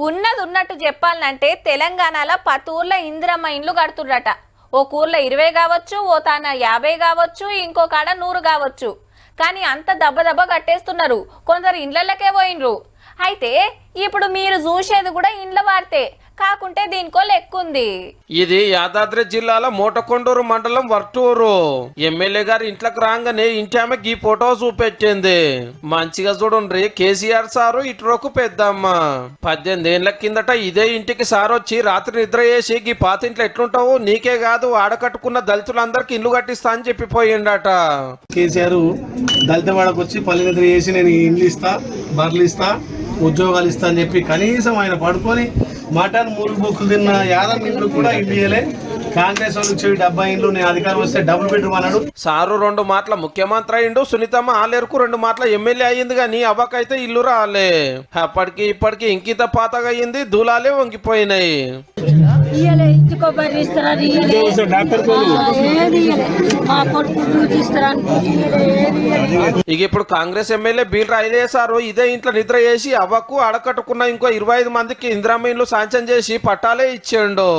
ఉన్నది ఉన్నట్టు చెప్పాలంటే తెలంగాణలో 10 ఊర్ల ఇందిరమ్మ ఇండ్లు కడుతుర్రట. ఓ ఊర్లో 20 కావచ్చు, ఓ తాన 50 కావచ్చు, ఇంకో కాడ 100 కావచ్చు. కానీ అంత దెబ్బ దెబ్బ కట్టేస్తున్నారు. కొందరు ఇండ్లకే పోయినరు. అయితే ఇప్పుడు మీరు చూసేది కూడా ఇండ్ల వార్తే కాకుంటే దీనికో లెక్కుంది. ఇది యాదాద్రి జిల్లాలో మోటకొండూరు మండలం వర్టూరు. ఎమ్మెల్యే గారి ఇంట్లోకి రాగానే ఇంటి ఆమె ఈ ఫోటో చూపెట్టింది. మంచిగా చూడండి, కేసీఆర్ సారు ఇటురకు పెద్దమ్మ. 18 ఏళ్ల కిందట ఇదే ఇంటికి సార్ వచ్చి రాత్రి నిద్ర చేసి ఈ పాత ఇంట్లో ఎట్లుంటావు, నీకే కాదు ఆడకట్టుకున్న దళితులందరికి ఇల్లు కట్టిస్తా అని చెప్పిపోయిండట. కేసీఆర్ దళిత వాడకు వచ్చి పల్లె నిద్ర చేసి నేను ఇండ్లు ఇస్తా, బర్రెలు ఇస్తా, ఉద్యోగాలు ఇస్తా అని చెప్పి కనీసం ఆయన పడుకొని మటన్ 3 బుక్కులు తిన్న యాదవ్ ఇండ్లు కూడా ఇల్లు ఇయ్యలే. కాంగ్రెస్ వాళ్ళు 70 ఇండ్లు నేను అధికారం వస్తే డబుల్ బెడ్రూమ్ అన్నాడు. సారు 2 మాటల ముఖ్యమంత్రి అయిండు, సునీతమ్మ ఆలేరుకు 2 మాటల ఎమ్మెల్యే అయ్యింది. కానీ అవ్వకైతే ఇల్లు రాలే. అప్పటికి ఇప్పటికి ఇంకిత పాతగా అయ్యింది, దూలాలే వంగిపోయినాయి. ఇక ఇప్పుడు కాంగ్రెస్ ఎమ్మెల్యే బీల్ రాయలేసారు. ఇదే ఇంట్లో నిద్ర చేసి అవ్వకు అడకట్టుకున్న ఇంకో 25 మందికి ఇందిరమ్మ ఇండ్లు శాంక్షన్ చేసి పట్టాలే ఇచ్చిండు.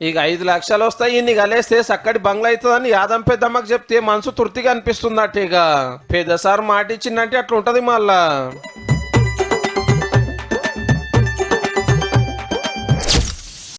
ఇక 5 లక్షలు వస్తాయి, ఇన్ని కలిస్తే చక్కటి బంగ్లా అవుతుందని యాదం పెద్దమ్మకి చెప్తే మనసు తృప్తిగా అనిపిస్తుందట. ఇక పెద్ద సార్ మాట ఇచ్చిందంటే అట్లా ఉంటది మళ్ళా.